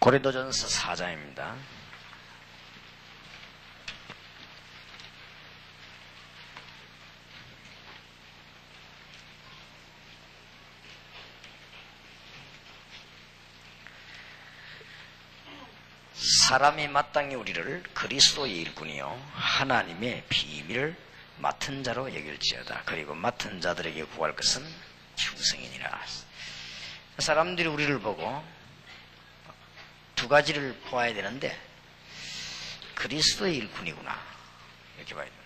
고린도전서 4장입니다. 사람이 마땅히 우리를 그리스도의 일꾼이요 하나님의 비밀을 맡은 자로 여길지어다. 그리고 맡은 자들에게 구할 것은 충성이니라. 사람들이 우리를 보고 두 가지를 보아야 되는데, 그리스도의 일꾼이구나 이렇게 봐야 됩니다.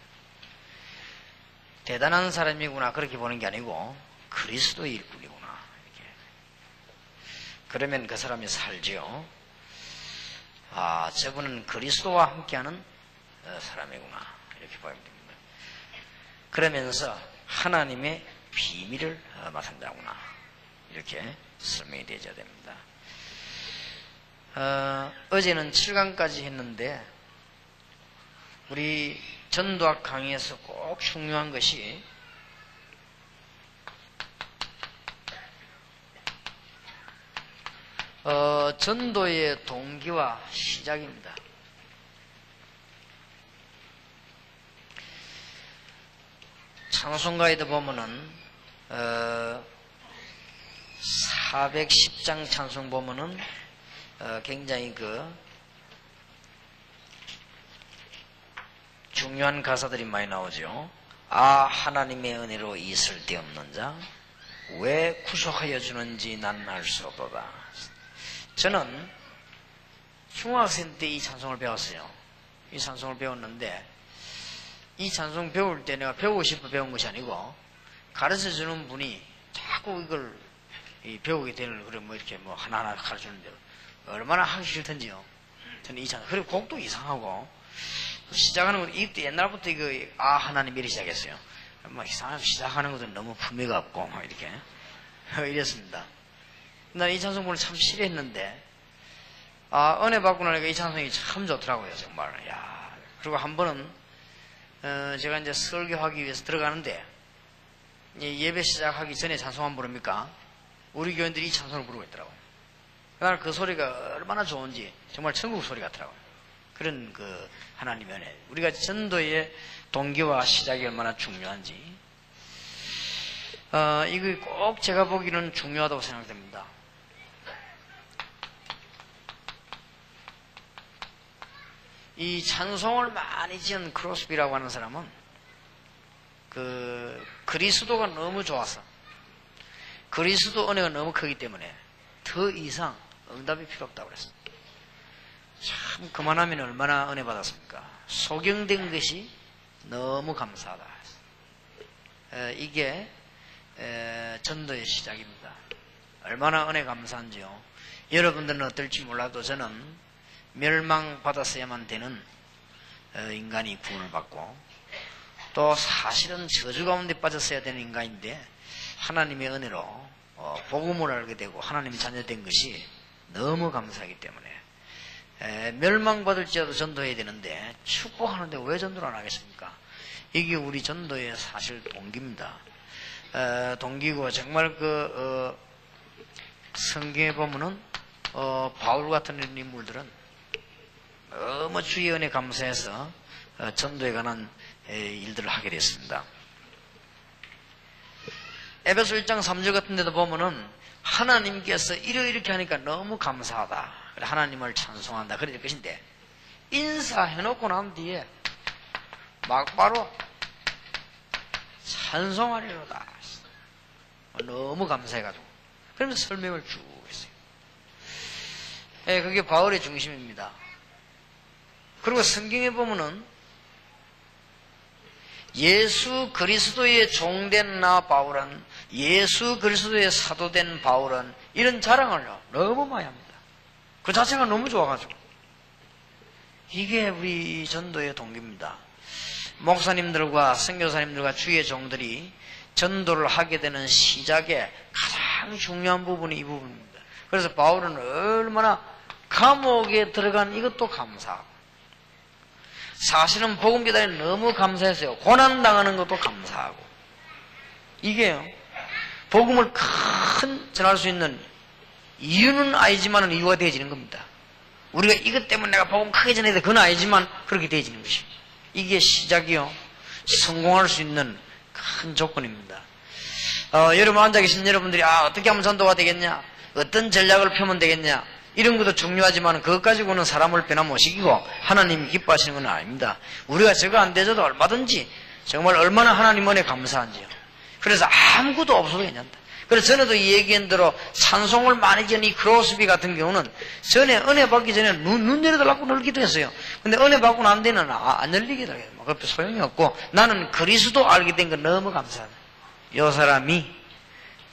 대단한 사람이구나 그렇게 보는 게 아니고 그리스도의 일꾼이구나 이렇게. 그러면 그 사람이 살지요. 아, 저분은 그리스도와 함께하는 사람이구나 이렇게 봐야 됩니다. 그러면서 하나님의 비밀을 맡은 자구나 이렇게 설명이 되어야 됩니다. 어제는 7강까지 했는데, 우리 전도학 강의에서 꼭 중요한 것이 전도의 동기와 시작입니다. 찬송가에도 보면은 410장 찬송 보면은 굉장히 중요한 가사들이 많이 나오죠. 아, 하나님의 은혜로 있을 데 없는 자, 왜 구속하여 주는지 난 알 수 없도다. 저는 중학생 때 이 찬송을 배웠어요. 이 찬송을 배웠는데, 이 찬송 배울 때 내가 배우고 싶어 배운 것이 아니고, 가르쳐 주는 분이 자꾸 이걸 배우게 되는, 그래 이렇게 하나하나 가르쳐 주는 대로 얼마나 하기 싫던지요. 저는 이 찬송, 그리고 곡도 이상하고, 시작하는 것도, 이때 옛날부터 아, 하나님 이렇게 시작했어요. 이상하게 시작하는 것도 너무 품위가 없고, 이렇게. 이랬습니다. 난 이 찬송 보는 참 싫어했는데, 아, 은혜 받고 나니까 이 찬송이 참 좋더라고요, 정말. 야, 그리고 한 번은, 제가 이제 설교하기 위해서 들어가는데, 예배 시작하기 전에 찬송 안 부릅니까? 우리 교인들이 이 찬송을 부르고 있더라고요. 나는 그 소리가 얼마나 좋은지, 정말 천국 소리 같더라고요. 그런 하나님의 은혜. 우리가 전도의 동기와 시작이 얼마나 중요한지. 이거 꼭 제가 보기는 중요하다고 생각됩니다. 이 찬송을 많이 지은 크로스비라고 하는 사람은 그리스도가 너무 좋아서, 그리스도 은혜가 너무 크기 때문에 더 이상 응답이 필요 없다고 그랬습니다. 참 그만하면 얼마나 은혜 받았습니까? 소경된 것이 너무 감사하다. 이게 전도의 시작입니다. 얼마나 은혜 감사한지요. 여러분들은 어떨지 몰라도 저는 멸망받았어야만 되는 인간이 구원을 받고, 또 사실은 저주 가운데 빠졌어야 되는 인간인데 하나님의 은혜로 복음을 알게 되고 하나님의 자녀된 것이 너무 감사하기 때문에 멸망받을지라도 전도해야 되는데, 축복하는데 왜 전도를 안 하겠습니까? 이게 우리 전도의 사실 동기입니다. 동기고, 정말 성경에 보면은 바울 같은 인물들은 너무 주의 은혜 감사해서 전도에 관한 일들을 하게 됐습니다. 에베소 1장 3절 같은 데도 보면은 하나님께서 이렇게 하니까 너무 감사하다, 하나님을 찬송한다 그럴 것인데, 인사해놓고 난 뒤에 막바로 찬송하리로다, 너무 감사해가지고 그러면서 설명을 쭉 했어요. 그게 바울의 중심입니다. 그리고 성경에 보면은 예수 그리스도의 종된 나 바울은, 예수 그리스도의 사도된 바울은, 이런 자랑을 너무 많이 합니다. 그 자체가 너무 좋아가지고. 이게 우리 전도의 동기입니다. 목사님들과 선교사님들과 주의 종들이 전도를 하게 되는 시작의 가장 중요한 부분이 이 부분입니다. 그래서 바울은 얼마나 감옥에 들어간 이것도 감사하고, 사실은 복음 전달에 너무 감사했어요. 고난당하는 것도 감사하고. 이게요, 복음을 큰 전할 수 있는 이유는 아니지만 이유가 되어지는 겁니다. 우리가 이것 때문에 내가 복음 크게 전해야 돼. 그건 아니지만 그렇게 되어지는 것입니다. 이게 시작이요. 성공할 수 있는 큰 조건입니다. 여러분 앉아 계신 여러분들이 어떻게 하면 전도가 되겠냐? 어떤 전략을 펴면 되겠냐? 이런 것도 중요하지만 그것 가지고는 사람을 변화 못 시키고 하나님 기뻐하시는 건 아닙니다. 우리가 저거 안 되져도 얼마든지 정말 얼마나 하나님 은혜 감사한지요. 그래서 아무것도 없어도 괜찮다. 그래서 전에도 이 얘기한 대로 찬송을 많이 지은 이 크로스비 같은 경우는 전에 은혜 받기 전에 눈 열어달라고 늘 기도했어요. 근데 은혜 받고 난 뒤에는 안 열리게 되겠어요. 그것도 소용이 없고 나는 그리스도 알게 된 건 너무 감사하다. 이 사람이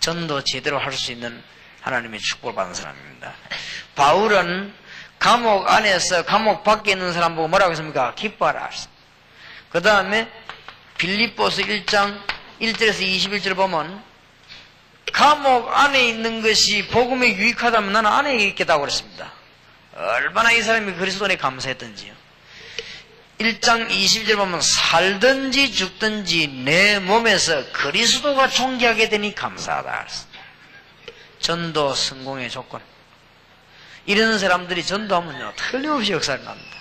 전도 제대로 할 수 있는 하나님의 축복을 받은 사람입니다. 바울은 감옥 안에서 감옥 밖에 있는 사람 보고 뭐라고 했습니까? 기뻐하라. 그 다음에 빌립보서 1장 1절에서 21절 보면 감옥 안에 있는 것이 복음에 유익하다면 나는 안에 있겠다고 그랬습니다. 얼마나 이 사람이 그리스도에 감사했던지요. 1장 21절 보면 살든지 죽든지 내 몸에서 그리스도가 존귀하게 되니 감사하다. 전도 성공의 조건. 이런 사람들이 전도하면요 틀림없이 역사를 납니다.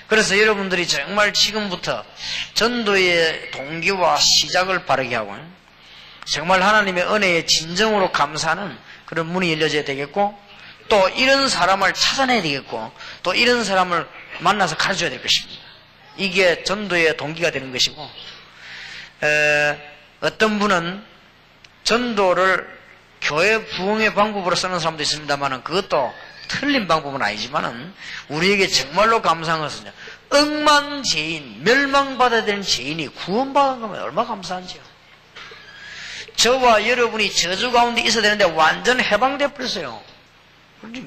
그래서 여러분들이 정말 지금부터 전도의 동기와 시작을 바르게 하고 정말 하나님의 은혜에 진정으로 감사하는 그런 문이 열려져야 되겠고 또 이런 사람을 찾아내야 되겠고 또 이런 사람을 만나서 가르쳐야 될 것입니다. 이게 전도의 동기가 되는 것이고 어떤 분은 전도를 교회 부흥의 방법으로 쓰는 사람도 있습니다만 그것도 틀린 방법은 아니지만은 우리에게 정말로 감사한 것은 억만죄인, 멸망받아야 되는 죄인이 구원받은 거면 얼마나 감사한지요. 저와 여러분이 저주 가운데 있어야 되는데 완전 해방되어 버렸어요.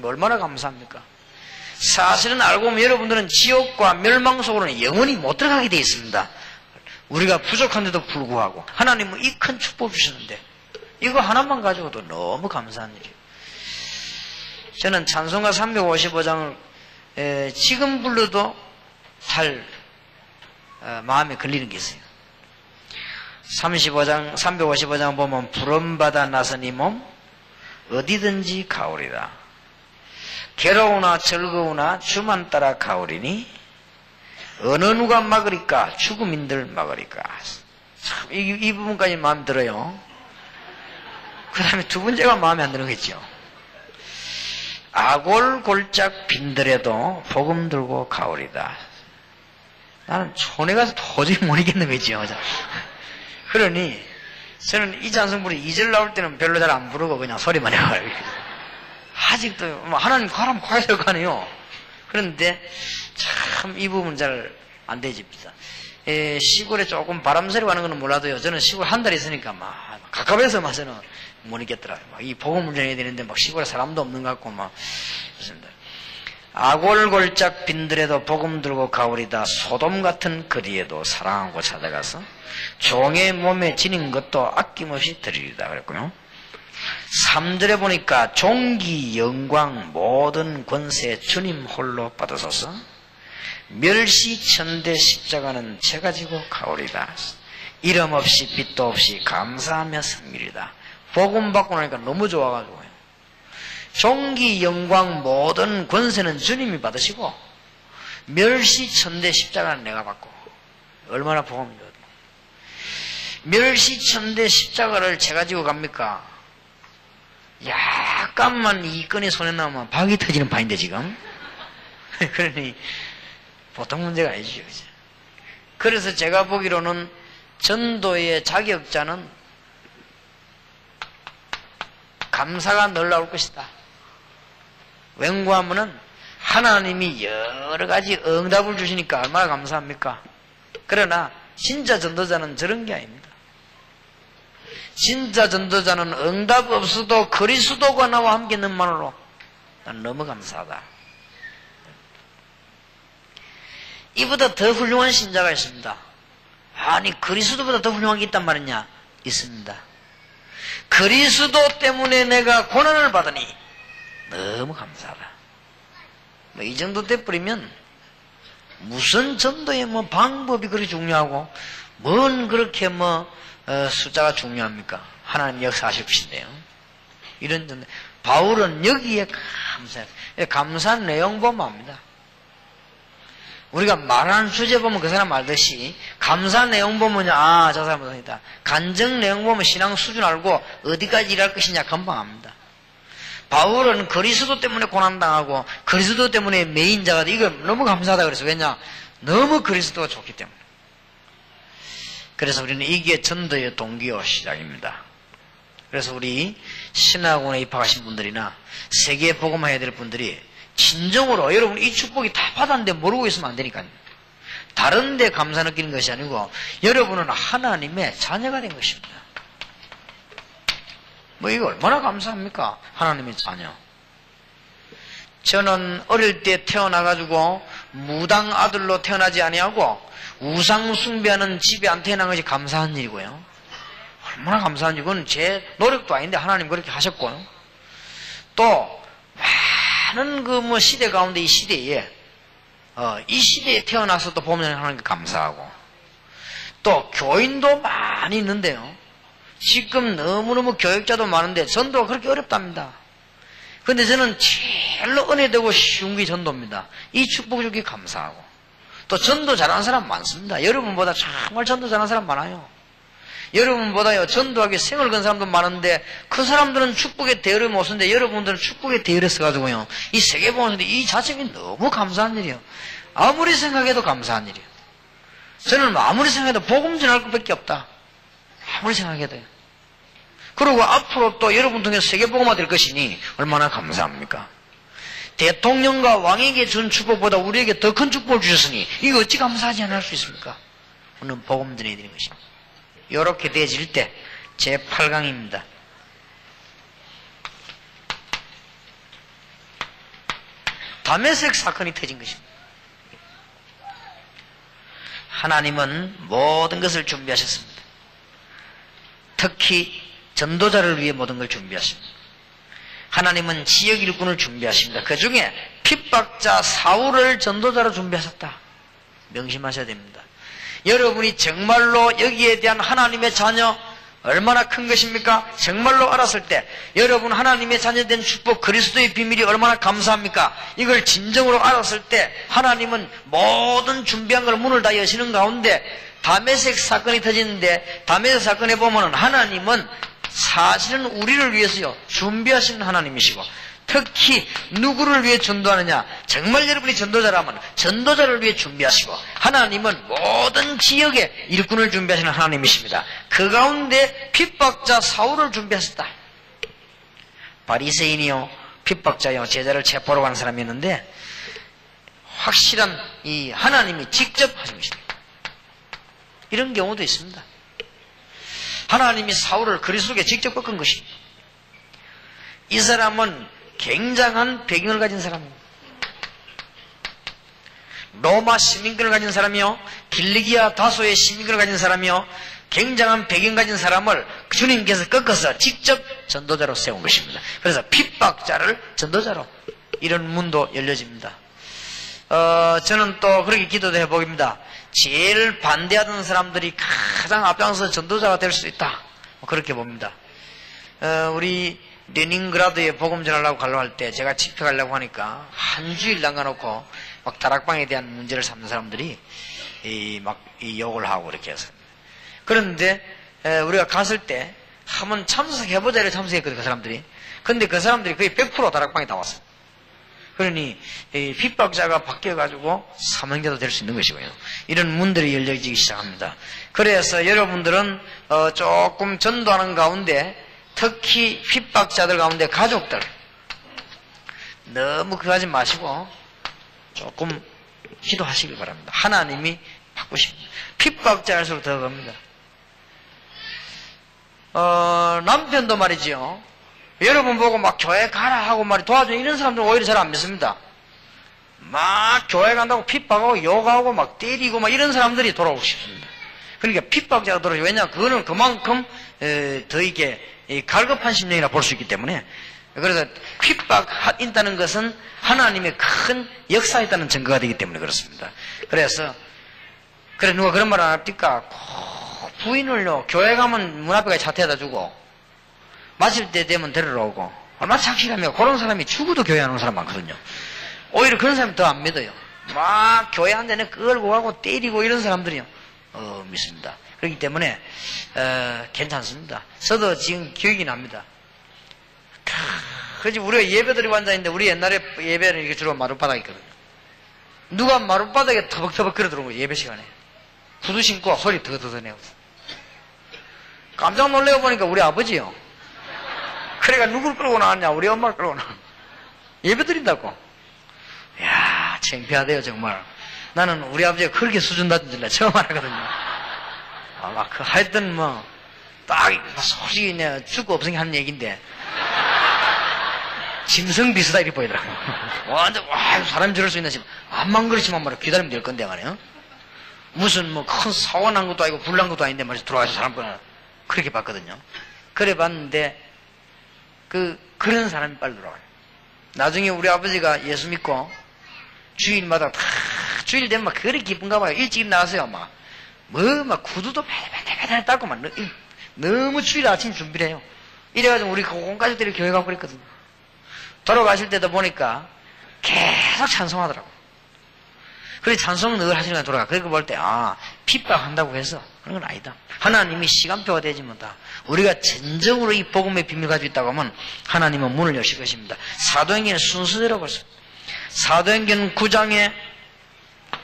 얼마나 감사합니까? 사실은 알고 보면 여러분들은 지옥과 멸망 속으로는 영원히 못 들어가게 되어 있습니다. 우리가 부족한데도 불구하고 하나님은 이 큰 축복 주셨는데 이거 하나만 가지고도 너무 감사한 일이에요. 저는 찬송가 355장을 지금 불러도 잘 마음에 걸리는 게 있어요. 355장 보면 부름받아 나선 이 몸 어디든지 가오리다. 괴로우나 즐거우나 주만 따라 가오리니 어느 누가 막으리까 죽음인들 막으리까. 참, 이 부분까지 마음에 들어요. 그 다음에 두 번째가 마음에 안 들겠죠. 아골골짝 빈들에도 복음 들고 가오리다. 나는 촌에 가서 도저히 못 이겠는 거죠. 그러니 저는 이 찬송 부르 2절 나올 때는 별로 잘 안 부르고 그냥 소리만 해요. 아직도 하나님 가라면 가야 될 거 아니에요. 그런데 참 이 부분 잘 안 되집니다. 시골에 조금 바람 소리 가는 건 몰라도요. 저는 시골 한 달 있으니까 막 가깝해서 막 저는 못 있겠더라고요. 이 복음을 전해야 되는데 막 시골에 사람도 없는 것 같고 막 그렇습니다. 아골골짝 빈들에도 복음 들고 가오리다. 소돔 같은 거리에도 사랑하고 찾아가서 종의 몸에 지닌 것도 아낌없이 드리리다 그랬고요. 3절에 보니까 종기 영광 모든 권세 주님 홀로 받으소서. 멸시천대 십자가는 제가 지고 가오리다. 이름 없이 빛도 없이 감사하며 섬기리다. 복음 받고 나니까 너무 좋아가지고요. 종기 영광 모든 권세는 주님이 받으시고 멸시천대 십자가는 내가 받고 얼마나 복음이 좋아요. 멸시천대 십자가를 제가 지고 갑니까? 약간만 이 끈이 손에 나오면 박이 터지는 판인데 지금. 그러니 보통 문제가 아니죠. 그래서 제가 보기로는 전도의 자격자는 감사가 늘 나올 것이다. 왠고하면은 하나님이 여러 가지 응답을 주시니까 얼마나 감사합니까? 그러나 진짜 전도자는 저런 게 아닙니다. 진짜 전도자는 응답 없어도 그리스도가 나와 함께 있는 만으로 난 너무 감사하다. 이보다 더 훌륭한 신자가 있습니다. 아니 그리스도보다 더 훌륭한 게 있단 말이냐? 있습니다. 그리스도 때문에 내가 고난을 받으니 너무 감사하다. 뭐 이 정도 돼버리면 무슨 전도의 뭐 방법이 그렇게 중요하고 뭔 그렇게 숫자가 중요합니까? 하나님 역사하실 것인데요. 이런 전도. 바울은 여기에 감사해요. 감사한 내용 보면 압니다. 우리가 말하는 주제 보면 그 사람 알듯이 감사한 내용 보면요, 아, 저 사람은 아니다. 간증 내용 보면 신앙 수준 알고 어디까지 일할 것이냐 금방 압니다. 바울은 그리스도 때문에 고난당하고 그리스도 때문에 매인자가 돼. 이거 너무 감사하다 그랬어요. 왜냐? 너무 그리스도가 좋기 때문에. 그래서 우리는 이게 전도의 동기요 시작입니다. 그래서 우리 신학원에 입학하신 분들이나 세계에 복음해야 될 분들이 진정으로 여러분 이 축복이 다 받았는데 모르고 있으면 안 되니까요. 다른 데 감사 느끼는 것이 아니고 여러분은 하나님의 자녀가 된 것입니다. 뭐 이거 얼마나 감사합니까? 하나님의 자녀. 저는 어릴 때 태어나가지고 무당 아들로 태어나지 아니하고 우상 숭배하는 집에 안 태어난 것이 감사한 일이고요. 얼마나 감사한 일. 그건 제 노력도 아닌데 하나님 그렇게 하셨고요. 또 많은 그 뭐 시대 가운데 이 시대에 태어나서 또 보면 하나님께 감사하고 또 교인도 많이 있는데요. 지금 너무너무 교육자도 많은데 전도가 그렇게 어렵답니다. 근데 저는 제일로 은혜되고 쉬운 게 전도입니다. 이 축복 주기 감사하고 또 전도 잘하는 사람 많습니다. 여러분보다 정말 전도 잘하는 사람 많아요. 여러분보다요 전도하기 생을 건 사람도 많은데 그 사람들은 축복의 대열을 못 쓰는데 여러분들은 축복의 대열을 써가지고요 이 세계보험인데 이 자체가 너무 감사한 일이에요. 아무리 생각해도 감사한 일이에요. 저는 아무리 생각해도 복음 전할 것밖에 없다. 아무리 생각해도요. 그리고 앞으로 또 여러분 통해서 세계복음화 될 것이니 얼마나 감사합니까? 대통령과 왕에게 준 축복보다 우리에게 더 큰 축복을 주셨으니 이거 어찌 감사하지 않을 수 있습니까? 오늘 복음 전해드리는 것입니다. 이렇게 되어질 때 제8강입니다. 다메섹 사건이 터진 것입니다. 하나님은 모든 것을 준비하셨습니다. 특히 전도자를 위해 모든 걸 준비하십니다. 하나님은 지역 일꾼을 준비하십니다. 그 중에 핍박자 사울을 전도자로 준비하셨다. 명심하셔야 됩니다. 여러분이 정말로 여기에 대한 하나님의 자녀 얼마나 큰 것입니까? 정말로 알았을 때 여러분 하나님의 자녀된 축복 그리스도의 비밀이 얼마나 감사합니까? 이걸 진정으로 알았을 때 하나님은 모든 준비한 걸 문을 다 여시는 가운데 다메섹 사건이 터지는데 다메섹 사건에 보면은 하나님은 사실은 우리를 위해서요 준비하시는 하나님이시고 특히 누구를 위해 전도하느냐? 정말 여러분이 전도자라면 전도자를 위해 준비하시고 하나님은 모든 지역에 일꾼을 준비하시는 하나님이십니다. 그 가운데 핍박자 사울을 준비하셨다. 바리새인이요 핍박자요 제자를 체포하러 가는 사람이었는데 확실한 이 하나님이 직접 하신 것입니다. 이런 경우도 있습니다. 하나님이 사울을 그리스도께 직접 꺾은 것입니다. 이 사람은 굉장한 배경을 가진 사람입니다. 로마 시민권을 가진 사람이요 길리기아 다소의 시민권을 가진 사람이요 굉장한 배경 가진 사람을 주님께서 꺾어서 직접 전도자로 세운 것입니다. 그래서 핍박자를 전도자로 이런 문도 열려집니다. 저는 또 그렇게 기도도 해봅니다. 제일 반대하던 사람들이 가장 앞장서서 전도자가 될 수 있다. 그렇게 봅니다. 우리 레닌그라드에 복음 전하려고 가려고 할 때 제가 집회 가려고 하니까 한 주일 남겨놓고 막 다락방에 대한 문제를 삼는 사람들이 막 욕을 하고 이렇게 해서 그런데 우리가 갔을 때 한번 참석해보자 이렇게 참석했거든요. 그 사람들이. 근데 그 사람들이 거의 100% 다락방에 다 왔어요. 그러니 핍박자가 바뀌어가지고 사명자도 될 수 있는 것이고요. 이런 문들이 열려지기 시작합니다. 그래서 여러분들은 조금 전도하는 가운데 특히 핍박자들 가운데 가족들 너무 그거 하지 마시고 조금 기도하시길 바랍니다. 하나님이 바꾸십니다. 핍박자일수록 더 겁니다. 남편도 말이지요. 여러분 보고 막 교회 가라 하고 말이 도와줘 이런 사람들은 오히려 잘 안 믿습니다. 막 교회 간다고 핍박하고 욕하고 막 때리고 막 이런 사람들이 돌아오고 싶습니다. 그러니까 핍박자가 돌아오죠. 왜냐하면 그거는 그만큼 더 이게 갈급한 심령이라 볼 수 있기 때문에 그래서 핍박한다는 것은 하나님의 큰 역사에 있다는 증거가 되기 때문에 그렇습니다. 그래서 그래 누가 그런 말 안 합니까? 부인을요 교회 가면 문 앞에까지 차태에다 주고 마실 때 되면 데리러 오고, 얼마나 착실하며 그런 사람이 죽어도 교회 안 오는 사람 많거든요. 오히려 그런 사람이 더 안 믿어요. 막 교회 한 대는 끌고 가고 때리고 이런 사람들이요. 믿습니다. 그렇기 때문에, 괜찮습니다. 저도 지금 기억이 납니다. 그렇지, 우리가 예배 드리고 앉아있는데, 우리 옛날에 예배는 이렇게 주로 마룻바닥에 있거든요. 누가 마룻바닥에 터벅터벅 걸어 들어온 거예요, 예배 시간에. 구두 신고 소리 더더더내고. 깜짝 놀래고 보니까 우리 아버지요. 그래가 누굴 끌고 나왔냐? 우리 엄마를 끌고 나왔냐? 예배 드린다고. 이야, 창피하대요, 정말. 나는 우리 아버지가 그렇게 수준 낮은 줄 처음 알았거든요. 하여튼 딱, 솔직히 내가 죽고 없으니 하는 얘기인데, 짐승 비슷하다 이렇게 보이더라고요. 완전, 사람이 저럴 수 있나 싶어. 암만 그렇지만 말이야, 기다리면 될 건데, 말이에요. 무슨 큰 사고 난 것도 아니고 불난 것도 아닌데 말이야, 들어와서 사람 거나. 그렇게 봤거든요. 그래 봤는데, 그런 사람이 빨리 돌아와요. 나중에 우리 아버지가 예수 믿고, 주일마다 주일 되면 막 그렇게 기쁜가 봐요. 일찍 나왔어요, 막 구두도 매달 닦고 너무 주일 아침 준비를 해요. 이래가지고 우리 고공가족들이 교회 가고 그랬거든요. 돌아가실 때도 보니까 계속 찬송하더라고. 그래, 찬송은 늘 하시니까 돌아가. 그렇게 볼 때, 핍박한다고 해서 그런 건 아니다. 하나님이 시간표가 되지 못하. 우리가 진정으로 이 복음의 비밀 가지고 있다고 하면 하나님은 문을 여실 것입니다. 사도행전의 순서대로 벌써. 사도행전 9장에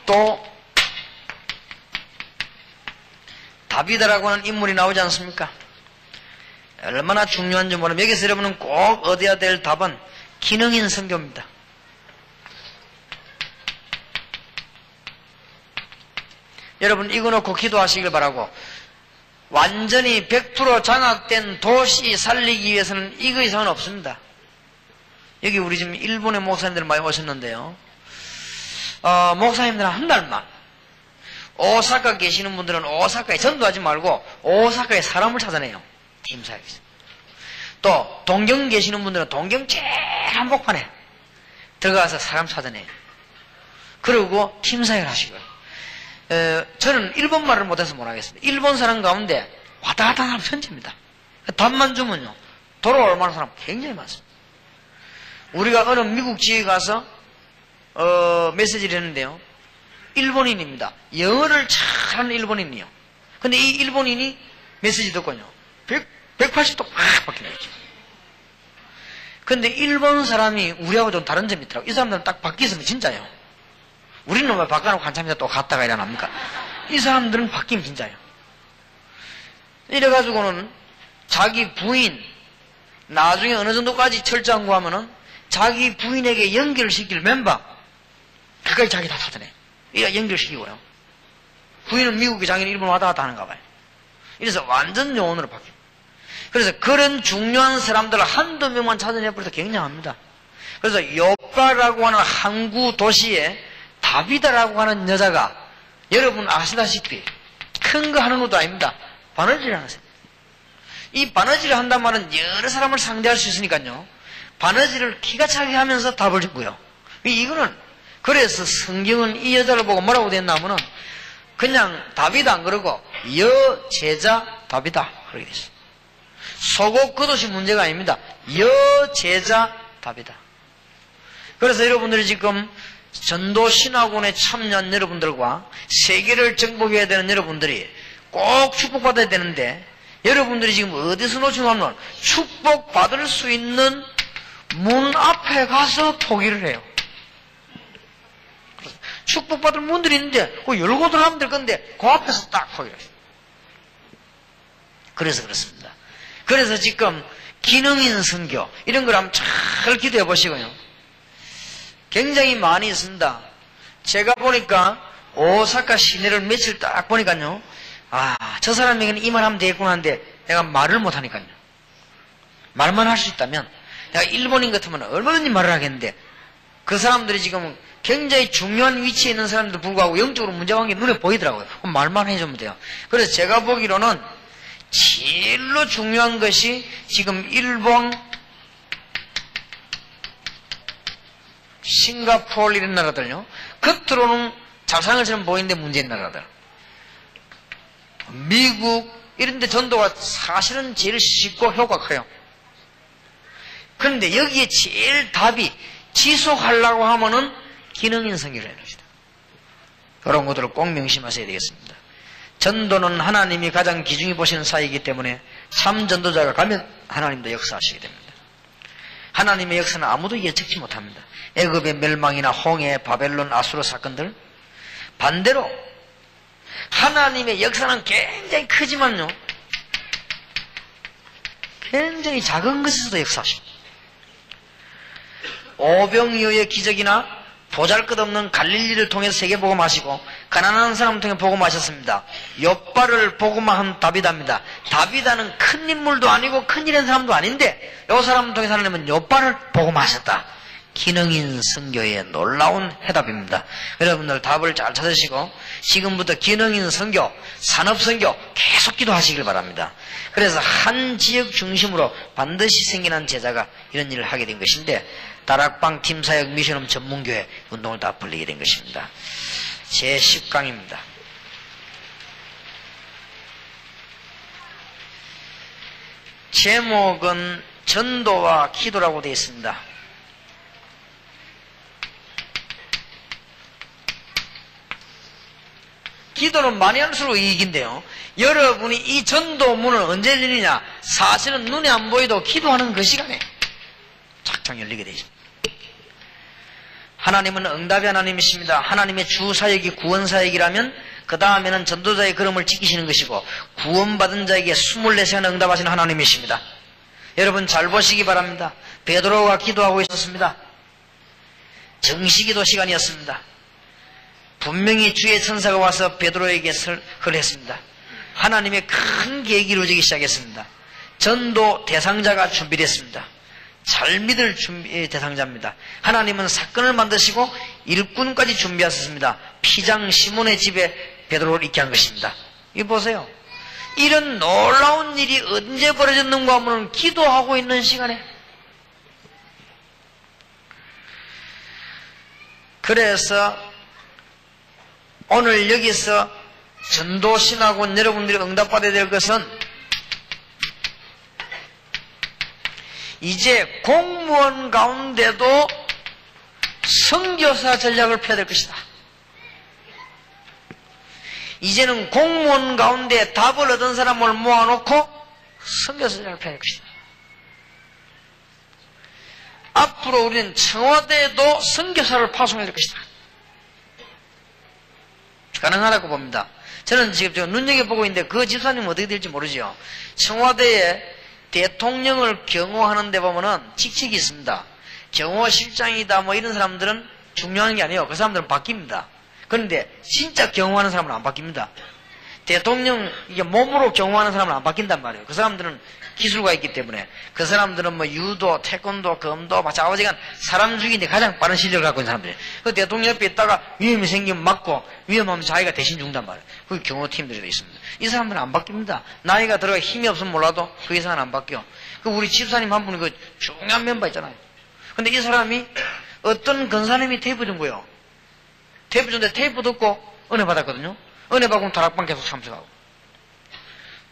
또 다비드라고 하는 인물이 나오지 않습니까? 얼마나 중요한지 모르면 여기서 여러분은 꼭 얻어야 될 답은 기능인 선교입니다. 여러분 이거 놓고 기도하시길 바라고, 완전히 100% 장악된 도시 살리기 위해서는 이거 이상은 없습니다. 여기 우리 지금 일본의 목사님들 많이 오셨는데요. 목사님들은 한 달만, 오사카 계시는 분들은 오사카에 전도하지 말고 오사카에 사람을 찾아내요. 팀사역에서. 또 동경 계시는 분들은 동경 제일 한복판에 들어가서 사람 찾아내요. 그리고 팀사역을 하시고요. 저는 일본말을 못해서 못하겠습니다. 일본 사람 가운데 왔다 갔다 하는 편지입니다. 답만 주면요, 돌아올 만한 사람 굉장히 많습니다. 우리가 어느 미국 지에 가서 메시지를 했는데요, 일본인입니다. 영어를 잘하는 일본인이요. 근데 이 일본인이 메시지 듣고요, 180도 팍 바뀌는 거죠. 근데 일본 사람이 우리하고 좀 다른 점이 있더라고요. 이 사람들은 딱 바뀌었으면 진짜예요. 우리는 왜 바꿔놓고 한참 있다 또 갔다가 일어납니까? 이 사람들은 바뀌면 진짜예요. 이래가지고는 자기 부인, 나중에 어느 정도까지 철저한 거 하면은 자기 부인에게 연결시킬 멤버, 그까지 자기 다 찾아내. 이거 연결시키고요. 부인은 미국에, 자기는 일본 왔다 갔다 하는가 봐요. 이래서 완전 요원으로 바뀌어요. 그래서 그런 중요한 사람들을 한두 명만 찾아내버려도 굉장합니다. 그래서 요빠라고 하는 항구 도시에 다비다라고 하는 여자가, 여러분 아시다시피 큰 거 하는 것도 아닙니다. 바느질을 하세요. 이 바느질을 한단 말은 여러 사람을 상대할 수 있으니까요, 바느질을 기가 차게 하면서 답을 주고요. 이거는, 그래서 성경은 이 여자를 보고 뭐라고 됐나 하면은 그냥 다비다 안 그러고 여제자 다비다 그렇게 됐어요. 소곡 그것이 문제가 아닙니다. 여제자 다비다. 그래서 여러분들이 지금 전도신학원에 참여한 여러분들과 세계를 정복해야 되는 여러분들이 꼭 축복받아야 되는데, 여러분들이 지금 어디서 놓치면 축복받을 수 있는 문 앞에 가서 포기를 해요. 축복받을 문들이 있는데 그거 열고 들어가면 될 건데 그 앞에서 딱 포기를 해요. 그래서 그렇습니다. 그래서 지금 기능인 선교 이런 걸 한번 잘 기도해 보시고요. 굉장히 많이 있습니다. 제가 보니까 오사카 시내를 며칠 딱 보니까요, 저 사람에게는 이 말 하면 되겠구나 하는데 내가 말을 못하니까요. 말만 할 수 있다면 내가 일본인 같으면 얼마든지 말을 하겠는데, 그 사람들이 지금 굉장히 중요한 위치에 있는 사람들 불구하고 영적으로 문제가 게 눈에 보이더라고요. 그럼 말만 해주면 돼요. 그래서 제가 보기로는 제일로 중요한 것이 지금 일본, 싱가포르 이런 나라들요, 겉으로는 자상을처럼 보이는데 문제인 나라들, 미국 이런 데 전도가 사실은 제일 쉽고 효과가 커요. 그런데 여기에 제일 답이 지속하려고 하면은 기능인 선교를 해야 합니다. 그런 것들을 꼭 명심하셔야 되겠습니다. 전도는 하나님이 가장 기중히 보시는 사이이기 때문에 참 전도자가 가면 하나님도 역사하시게 됩니다. 하나님의 역사는 아무도 예측치 못합니다. 애굽의 멸망이나 홍해, 바벨론, 아수르 사건들, 반대로 하나님의 역사는 굉장히 크지만요, 굉장히 작은 것에서도 역사하십니다. 오병이어의 기적이나 보잘것없는 갈릴리를 통해서 세계 복음하시고 가난한 사람을 통해 복음하셨습니다. 욥바를 복음한 다비다입니다. 다비다는 큰 인물도 아니고 큰 일한 사람도 아닌데 이 사람을 통해서 하나님은 욥바를 복음하셨다. 기능인 선교의 놀라운 해답입니다. 여러분들 답을 잘 찾으시고 지금부터 기능인 선교, 산업 선교 계속 기도하시길 바랍니다. 그래서 한 지역 중심으로 반드시 생겨난 제자가 이런 일을 하게 된 것인데 다락방 팀사역 미션홈 전문교회 운동을 다 벌리게 된 것입니다. 제 10강입니다. 제목은 전도와 기도라고 되어 있습니다. 기도는 많이 할수록 이익인데요. 여러분이 이 전도문을 언제 열리냐? 사실은 눈에 안 보여도 기도하는 그 시간에 착착 열리게 되죠. 하나님은 응답의 하나님이십니다. 하나님의 주사역이 구원사역이라면 그 다음에는 전도자의 걸음을 지키시는 것이고 구원받은 자에게 24시간 응답하시는 하나님이십니다. 여러분 잘 보시기 바랍니다. 베드로가 기도하고 있었습니다. 정시기도 시간이었습니다. 분명히 주의 천사가 와서 베드로에게 설을 했습니다. 하나님의 큰 계획이 이루어지기 시작했습니다. 전도 대상자가 준비됐습니다. 잘 믿을 대상자입니다. 하나님은 사건을 만드시고 일꾼까지 준비하셨습니다. 피장 시몬의 집에 베드로를 있게 한 것입니다. 이거 보세요. 이런 놀라운 일이 언제 벌어졌는가 하면 기도하고 있는 시간에. 그래서 오늘 여기서 전도신학원 여러분들이 응답받아야 될 것은 이제 공무원 가운데도 선교사 전략을 펴야 될 것이다. 이제는 공무원 가운데 답을 얻은 사람을 모아놓고 선교사 전략을 펴야 될 것이다. 앞으로 우리는 청와대에도 선교사를 파송해야 될 것이다. 가능하다고 봅니다. 저는 지금 눈여겨보고 있는데 그 집사님은 어떻게 될지 모르죠. 청와대에 대통령을 경호하는 데 보면은 직책이 있습니다. 경호실장이다 뭐 이런 사람들은 중요한 게 아니에요. 그 사람들은 바뀝니다. 그런데 진짜 경호하는 사람은 안 바뀝니다. 대통령 이게 몸으로 경호하는 사람은 안 바뀐단 말이에요. 그 사람들은 기술가 있기 때문에 그 사람들은 뭐 유도, 태권도, 검도, 마찬가지간 사람 죽이는데 가장 빠른 실력을 갖고 있는 사람들이에요. 그 대통령 옆에 있다가 위험이 생기면 맞고 위험하면 자기가 대신 죽는단 말이에요. 그게 경호팀들이 되어 있습니다. 이 사람들은 안 바뀝니다. 나이가 들어가 힘이 없으면 몰라도 그 이상은 안 바뀌어. 그 우리 집사님 한 분이 그 중요한 멤버 있잖아요. 근데 이 사람이 어떤 권사님이 테이프 준 거예요. 테이프 줬는데 테이프 듣고 은혜 받았거든요. 은혜 받고 다락방 계속 참석하고.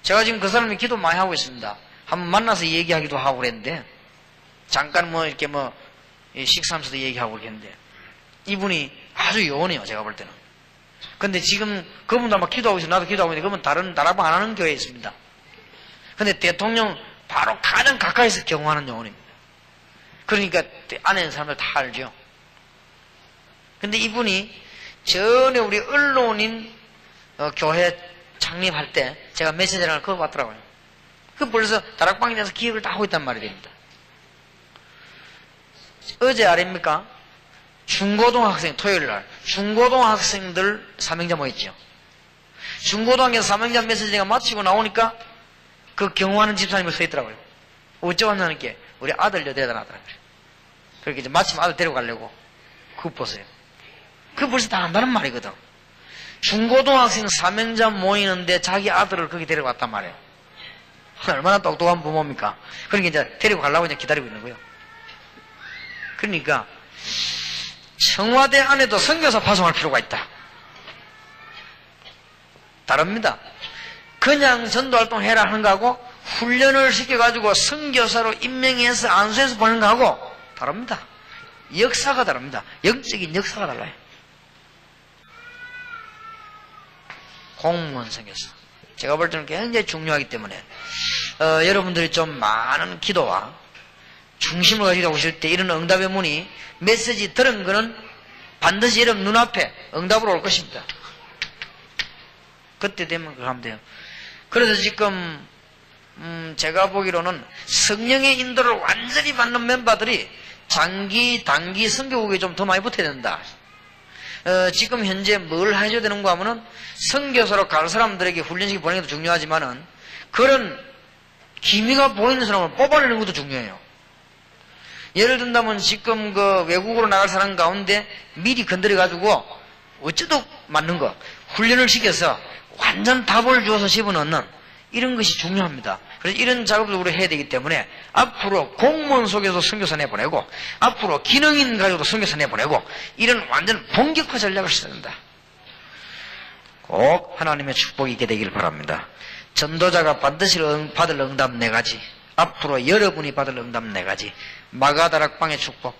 제가 지금 그 사람이 기도 많이 하고 있습니다. 한번 만나서 얘기하기도 하고 그랬는데, 잠깐 뭐 이렇게 뭐 식사하면서도 얘기하고 그랬는데, 이분이 아주 요원해요, 제가 볼 때는. 근데 지금 그분도 아마 기도하고 있어요. 나도 기도하고 있는데, 그분 다른 다락방 안 하는 교회에 있습니다. 근데 대통령 바로 가장 가까이서 경호하는 요원입니다. 그러니까 안에 있는 사람들 다 알죠. 근데 이분이 전에 우리 언론인 교회 창립할 때 제가 메시지를 그거 봤더라고요. 그 벌써 다락방에 대해서 기획을 다 하고 있단 말이 됩니다. 어제 아닙니까? 중고등학생, 토요일 날 중고등학생들 사명자 모였죠. 중고등학교 사명자 메시지가 마치고 나오니까 그 경호하는 집사님이 서 있더라고요. 어째 왔냐는 게 우리 아들 데려다 놨더라고요. 그렇게 이제 마침 아들 데려가려고. 그거 보세요. 그거 벌써 다 안다는 말이거든. 중고등학생 사명자 모이는데 자기 아들을 거기 데려갔단 말이에요. 얼마나 똑똑한 부모입니까? 그러니까 이제 데리고 가려고 이제 기다리고 있는 거예요. 그러니까 청와대 안에도 선교사 파송할 필요가 있다. 다릅니다. 그냥 전도활동 해라 하는 거하고 훈련을 시켜가지고 선교사로 임명해서 안수해서 보내는 거하고 다릅니다. 역사가 다릅니다. 영적인 역사가 달라요. 공무원 선교사. 제가 볼 때는 굉장히 중요하기 때문에 여러분들이 좀 많은 기도와 중심을 가지고 오실 때 이런 응답의 문이 메시지 들은 거는 반드시 여러분 눈앞에 응답으로 올 것입니다. 그때 되면 그거 하면 돼요. 그래서 지금 제가 보기로는 성령의 인도를 완전히 받는 멤버들이 장기, 단기 선교국에 좀 더 많이 붙어야 된다. 지금 현재 뭘 해줘야 되는가 하면은 선교사로 갈 사람들에게 훈련시켜 보내는 것도 중요하지만은 그런 기미가 보이는 사람을 뽑아내는 것도 중요해요. 예를 든다면 지금 그 외국으로 나갈 사람 가운데 미리 건드려가지고 어쩌도 맞는 거 훈련을 시켜서 완전 답을 주어서 집어넣는 이런 것이 중요합니다. 그래서 이런 작업을 우리 해야 되기 때문에 앞으로 공무원 속에서 선교사 내보내고 앞으로 기능인 가지고도 선교사 내보내고 이런 완전 본격화 전략을 써야 된다. 꼭 하나님의 축복이 있게 되기를 바랍니다. 전도자가 반드시 받을 응답 4가지, 앞으로 여러분이 받을 응답 4가지. 마가다락방의 축복,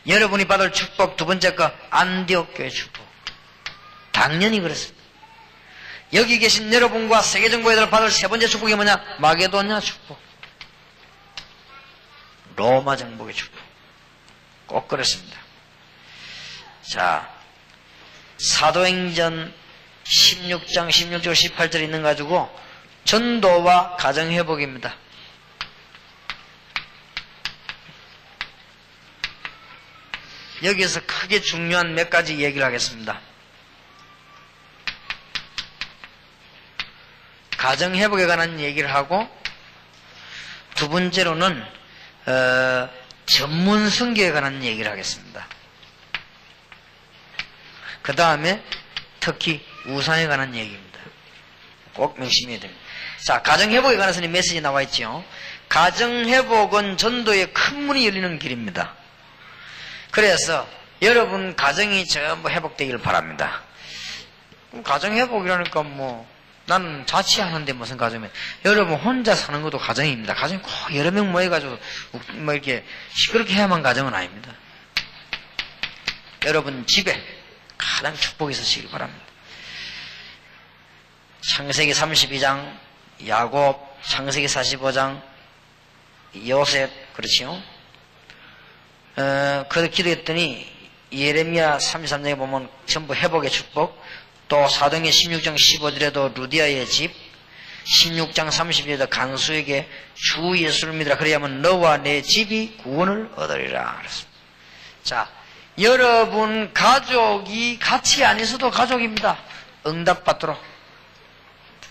여러분이 받을 축복 두 번째 거 안디옥 교회 축복. 당연히 그렇습니다. 여기 계신 여러분과 세계정보에들 받을 세 번째 축복이 뭐냐? 마게도냐 축복, 로마 정복의 축복. 꼭 그렇습니다. 자, 사도행전 16장 16절 18절 있는 가지고 전도와 가정회복입니다. 여기에서 크게 중요한 몇 가지 얘기를 하겠습니다. 가정회복에 관한 얘기를 하고, 두 번째로는 전문 선교에 관한 얘기를 하겠습니다. 그 다음에 특히 우상에 관한 얘기입니다. 꼭 명심해야 됩니다. 자, 가정회복에 관해서 메시지 나와 있죠. 가정회복은 전도의 큰 문이 열리는 길입니다. 그래서 여러분 가정이 전부 회복되기를 바랍니다. 가정회복이라니까 나는 자취하는데 무슨 가정이에요? 여러분 혼자 사는 것도 가정입니다. 가정이 꼭 여러 명 모여가지고 이렇게 시끄럽게 해야만 가정은 아닙니다. 여러분 집에 가장 축복이 있으시길 바랍니다. 창세기 32장, 야곱, 창세기 45장, 요셉, 그렇지요? 그렇게 기도했더니 예레미야 33장에 보면 전부 회복의 축복, 또 사도행전 16장 15절에도 루디아의 집, 16장 30절에도 간수에게 주 예수를 믿으라 그래야만 너와 내 집이 구원을 얻으리라 그랬습니다. 자, 여러분 가족이 같이 안 있어도 가족입니다. 응답받도록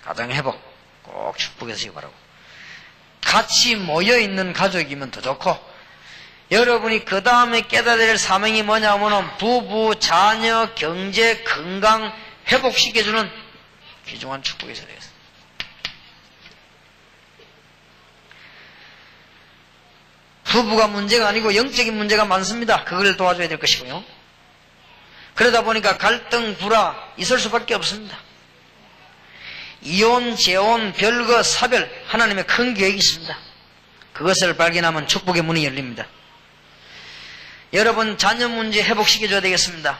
가정회복 꼭 축복해주시기 바라고, 같이 모여있는 가족이면 더 좋고, 여러분이 그 다음에 깨달아야 될 사명이 뭐냐면은 부부, 자녀, 경제, 건강 회복시켜주는 귀중한 축복이 있어야 되겠습니다. 부부가 문제가 아니고 영적인 문제가 많습니다. 그걸 도와줘야 될 것이고요. 그러다 보니까 갈등, 불화 있을 수밖에 없습니다. 이혼, 재혼, 별거, 사별, 하나님의 큰 계획이 있습니다. 그것을 발견하면 축복의 문이 열립니다. 여러분 자녀 문제 회복시켜줘야 되겠습니다.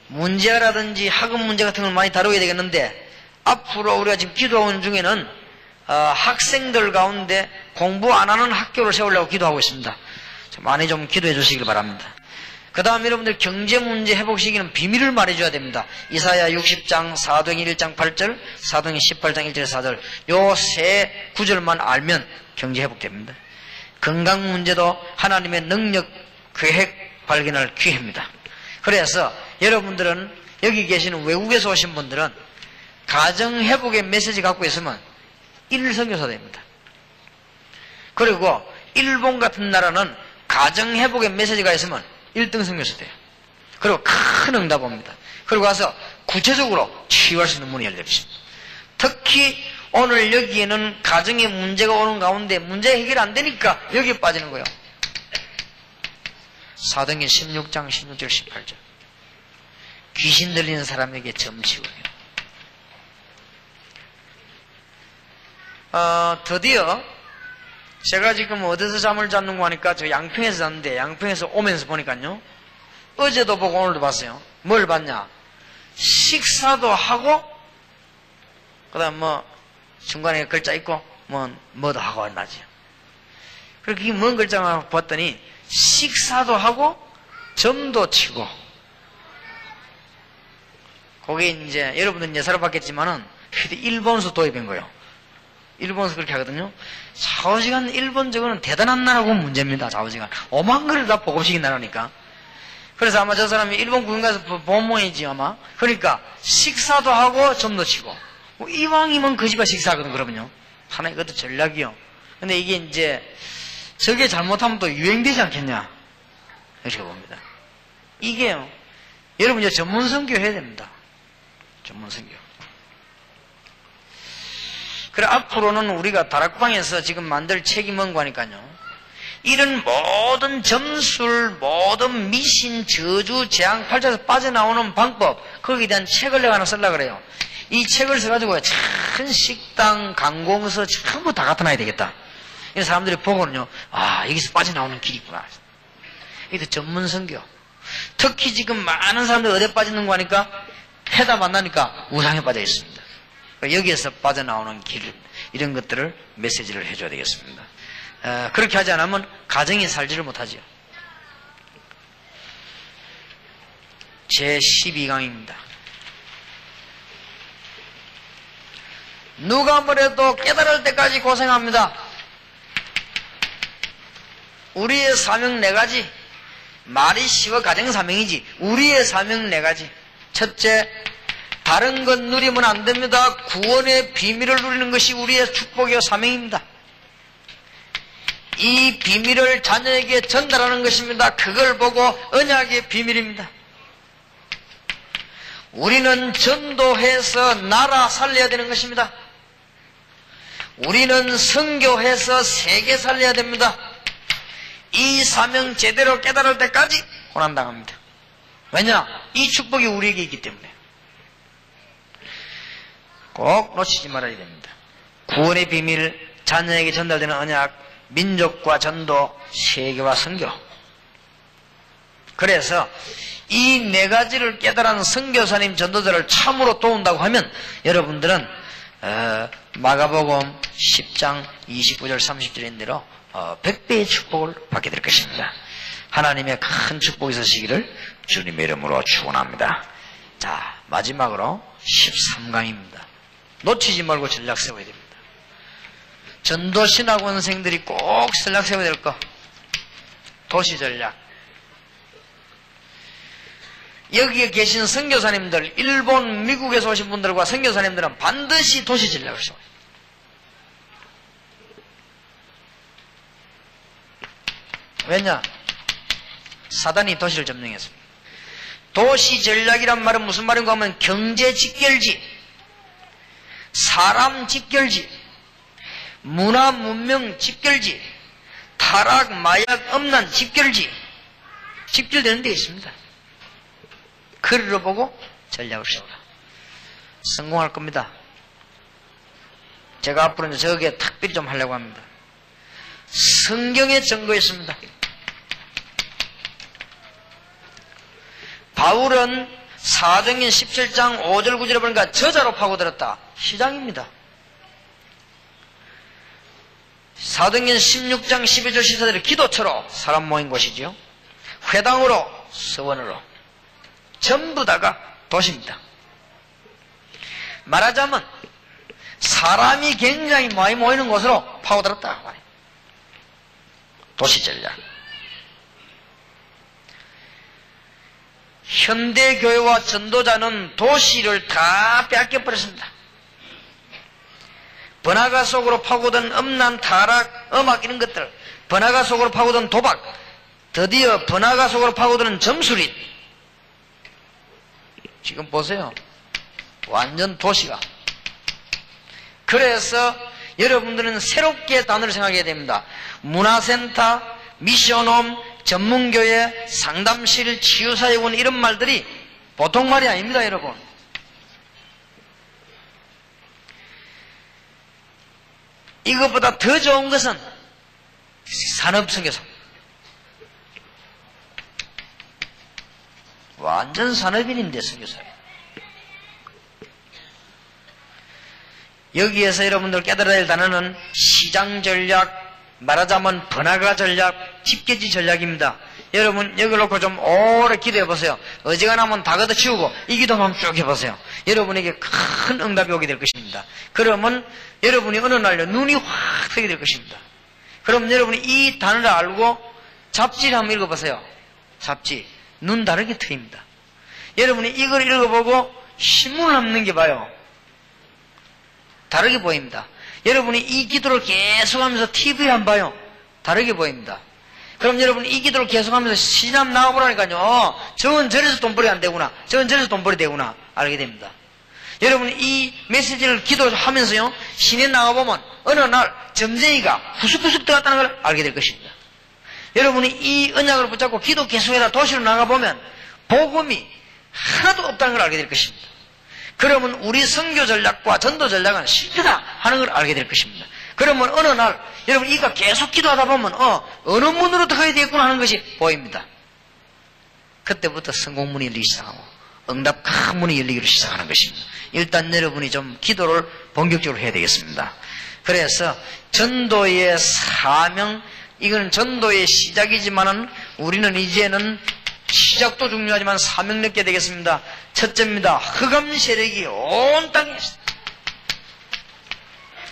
문제라든지 학업 문제 같은 걸 많이 다루어야 되겠는데, 앞으로 우리가 지금 기도하는 중에는 학생들 가운데 공부 안 하는 학교를 세우려고 기도하고 있습니다. 많이 좀 기도해 주시길 바랍니다. 그 다음 여러분들 경제 문제 회복시키는 비밀을 말해줘야 됩니다. 이사야 60장, 사도행전 1장 8절, 사도행전 18장 1절 4절 요 세 구절만 알면 경제 회복됩니다. 건강 문제도 하나님의 능력 계획 발견할 기회입니다. 그래서 여러분들은 여기 계시는 외국에서 오신 분들은 가정 회복의 메시지 갖고 있으면 1선교사 됩니다. 그리고 일본 같은 나라는 가정 회복의 메시지가 있으면 1등 선교사 돼요. 그리고 큰 응답 옵니다. 그리고 가서 구체적으로 치유할 수 있는 문이 열립니다. 특히 오늘 여기에는 가정에 문제가 오는 가운데 문제 해결 안 되니까 여기에 빠지는 거예요. 사도행전 16장 16절 18절 귀신 들리는 사람에게 점치고요. 드디어 제가 지금 어디서 잠을 잤는고 하니까 저 양평에서 잤는데 양평에서 오면서 보니까요. 어제도 보고 오늘도 봤어요. 뭘 봤냐? 식사도 하고 그다음 뭐 중간에 글자 있고 뭐도 하고 왔나지. 그렇게 먼 글자만 봤더니 식사도 하고 점도 치고. 그게 이제 여러분들 이제 살아봤겠지만은 일본서 도입인 거예요. 일본서 그렇게 하거든요. 좌우지간 일본 저거는 대단한 나라고 문제입니다. 좌우지간 오만 거를 다 보고식인 나라니까. 그래서 아마 저 사람이 일본 구경 가서 본 모양이지 아마. 그러니까 식사도 하고 점도 치고. 뭐 이왕이면 그 집에 식사하거든 그러면요. 하나 이것도 전략이요. 근데 이게 이제 저게 잘못하면 또 유행되지 않겠냐 이렇게 봅니다. 이게요. 여러분 이제 전문 선교 해야 됩니다. 전문 선교. 그래 앞으로는 우리가 다락방에서 지금 만들 책이 뭔가 하니까요. 이런 모든 점술, 모든 미신, 저주, 재앙, 팔자에서 빠져나오는 방법 거기에 대한 책을 내가 하나 쓰려고 그래요. 이 책을 써가지고 큰 식당, 관공서 전부 다 갖다 놔야 되겠다. 이런 사람들이 보고는요. 아 여기서 빠져나오는 길이 있구나. 이게 전문 선교. 특히 지금 많은 사람들이 어디에 빠지는 거 하니까 해다 만나니까 우상에 빠져 있습니다. 여기에서 빠져나오는 길 이런 것들을 메시지를 해줘야 되겠습니다. 그렇게 하지 않으면 가정이 살지를 못하죠. 제12강입니다. 누가 뭐래도 깨달을 때까지 고생합니다. 우리의 사명 4가지. 말이 쉬워 가정사명이지. 우리의 사명 4가지. 첫째, 다른 것 누리면 안 됩니다. 구원의 비밀을 누리는 것이 우리의 축복이요 사명입니다. 이 비밀을 자녀에게 전달하는 것입니다. 그걸 보고 언약의 비밀입니다. 우리는 전도해서 나라 살려야 되는 것입니다. 우리는 선교해서 세계 살려야 됩니다. 이 사명 제대로 깨달을 때까지 고난당합니다. 왜냐? 이 축복이 우리에게 있기 때문에. 꼭 놓치지 말아야 됩니다. 구원의 비밀, 자녀에게 전달되는 언약, 민족과 전도, 세계와 선교. 그래서 이 4가지를 깨달은 선교사님, 전도자를 참으로 도운다고 하면 여러분들은 마가복음 10장 29절 30절인 대로 100배의 축복을 받게 될 것입니다. 하나님의 큰 축복이 있으시기를 주님의 이름으로 축원합니다. 자, 마지막으로 13강입니다. 놓치지 말고 전략 세워야 됩니다. 전도신학원생들이 꼭 전략 세워야 될 거. 도시전략. 여기에 계신 선교사님들, 일본, 미국에서 오신 분들과 선교사님들은 반드시 도시전략을 세워야 돼요. 왜냐? 사단이 도시를 점령했습니다. 도시전략이란 말은 무슨 말인가 하면 경제 집결지, 사람 집결지, 문화 문명 집결지, 타락, 마약, 음란 집결지, 집결되는 데 있습니다. 그리로 보고 전략을 세우라. 성공할 겁니다. 제가 앞으로 이제 저기에 특별히 좀 하려고 합니다. 성경에 증거에 있습니다. 바울은 사도행전 17장 5절 9절에 보니까 저자로 파고들었다. 시장입니다. 사도행전 16장 12절 14절에 기도처로 사람 모인 곳이지요. 회당으로 서원으로 전부 다가 도시입니다. 말하자면 사람이 굉장히 많이 모이는 곳으로 파고들었다. 도시전략. 현대교회와 전도자는 도시를 다 빼앗겨버렸습니다. 번화가 속으로 파고든 음란, 타락, 음악 이런 것들, 번화가 속으로 파고든 도박, 드디어 번화가 속으로 파고드는 점술인. 지금 보세요. 완전 도시가. 그래서 여러분들은 새롭게 단어를 생각해야 됩니다. 문화센터, 미션홈, 전문교회, 상담실, 치유사역원 이런 말들이 보통 말이 아닙니다, 여러분. 이것보다 더 좋은 것은 산업선교사. 완전 산업인인데 선교사예요. 여기에서 여러분들 깨달아야 할 단어는 시장 전략, 말하자면 번화가 전략, 집계지 전략입니다. 여러분 여기 놓고 좀 오래 기도해 보세요. 어지간하면 다 걷어치우고 이 기도만 쭉 해보세요. 여러분에게 큰 응답이 오게 될 것입니다. 그러면 여러분이 어느 날 눈이 확 뜨게 될 것입니다. 그럼 여러분이 이 단어를 알고 잡지를 한번 읽어보세요. 잡지. 눈 다르게 트입니다. 여러분이 이걸 읽어보고 신문을 한번 넘겨봐요. 다르게 보입니다. 여러분이 이 기도를 계속하면서 TV를 한번 봐요. 다르게 보입니다. 그럼 여러분이 이 기도를 계속하면서 시남 나와보라니까요. 저건 저래서 돈벌이 안 되구나. 저건 저래서 돈벌이 되구나. 알게 됩니다. 여러분이 이 메시지를 기도하면서요. 시내 나가보면 어느 날 점쟁이가 후숙후숙 들어갔다는 걸 알게 될 것입니다. 여러분이 이 언약을 붙잡고 기도 계속해라 도시로 나가보면 복음이 하나도 없다는 걸 알게 될 것입니다. 그러면 우리 선교 전략과 전도 전략은 실패다 하는 걸 알게 될 것입니다. 그러면 어느 날 여러분 이가 계속 기도하다 보면 어느 문으로 들어가야 되겠구나 하는 것이 보입니다. 그때부터 성공문이 열리기 시작하고 응답 큰 문이 열리기로 시작하는 것입니다. 일단 여러분이 좀 기도를 본격적으로 해야 되겠습니다. 그래서 전도의 사명, 이건 전도의 시작이지만은 우리는 이제는 시작도 중요하지만 사명 얻게 되겠습니다. 첫째입니다. 흑암 세력이 온 땅에 있습니다.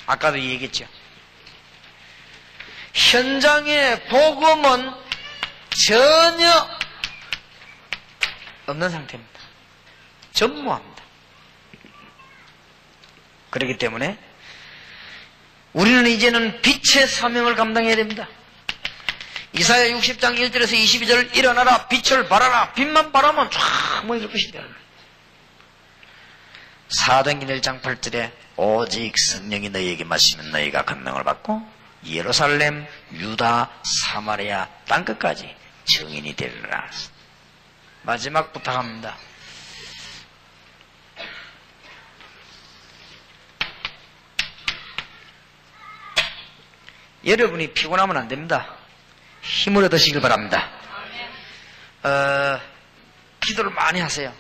아까도 얘기했죠. 현장에 복음은 전혀 없는 상태입니다. 전무합니다. 그렇기 때문에 우리는 이제는 빛의 사명을 감당해야 됩니다. 이사야 60장 1절에서 22절 일어나라 빛을 발하라 빛만 발하면 쫙 모일 것이다. 사도행전 1장 8절에 오직 성령이 너희에게 마시면 너희가 권능을 받고 예루살렘, 유다, 사마리아 땅끝까지 증인이 되리라. 마지막 부탁합니다. 여러분이 피곤하면 안 됩니다. 힘을 얻으시길 바랍니다. 기도를 많이 하세요.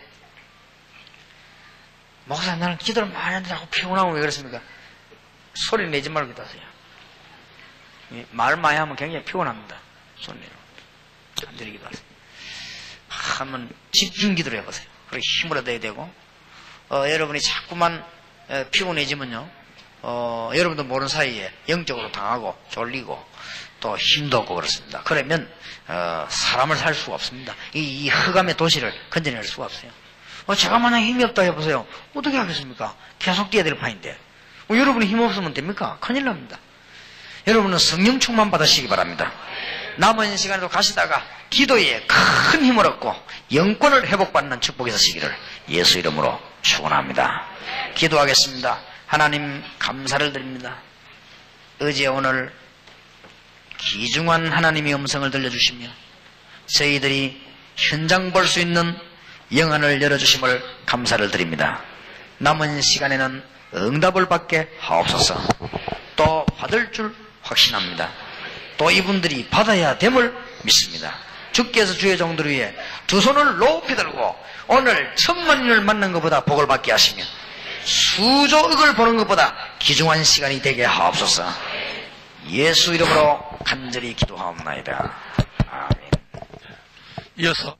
목사님 나는 기도를 많이 하는데 자꾸 피곤하면 왜 그렇습니까? 소리 내지 말고 기도하세요. 말 많이 하면 굉장히 피곤합니다. 소리 내요. 잠들이 기도하세요. 하면 집중 기도를 해보세요. 그리고 힘을 얻어야 되고 여러분이 자꾸만 피곤해지면요 여러분도 모르는 사이에 영적으로 당하고 졸리고 또 힘도 없고 그렇습니다. 그러면 사람을 살 수가 없습니다. 이 흑암의 도시를 건져낼 수가 없어요. 제가 만약 힘이 없다 해보세요. 어떻게 하겠습니까? 계속 뛰어야 될 판인데 여러분이 힘 없으면 됩니까? 큰일 납니다. 여러분은 성령 충만 받으시기 바랍니다. 남은 시간에도 가시다가 기도에 큰 힘을 얻고 영권을 회복받는 축복이 있으시기를 예수 이름으로 축원합니다. 기도하겠습니다. 하나님 감사를 드립니다. 어제 오늘 귀중한 하나님의 음성을 들려주시며 저희들이 현장 볼 수 있는 영안을 열어주심을 감사를 드립니다. 남은 시간에는 응답을 받게 하옵소서. 또 받을 줄 확신합니다. 또 이분들이 받아야 됨을 믿습니다. 주께서 주의 종들 위해 두 손을 높이 들고 오늘 10,000,000을 만난 것보다 복을 받게 하시며 수조억을 보는 것보다 귀중한 시간이 되게 하옵소서. 예수 이름으로 간절히 기도하옵나이다. 아멘. 이어서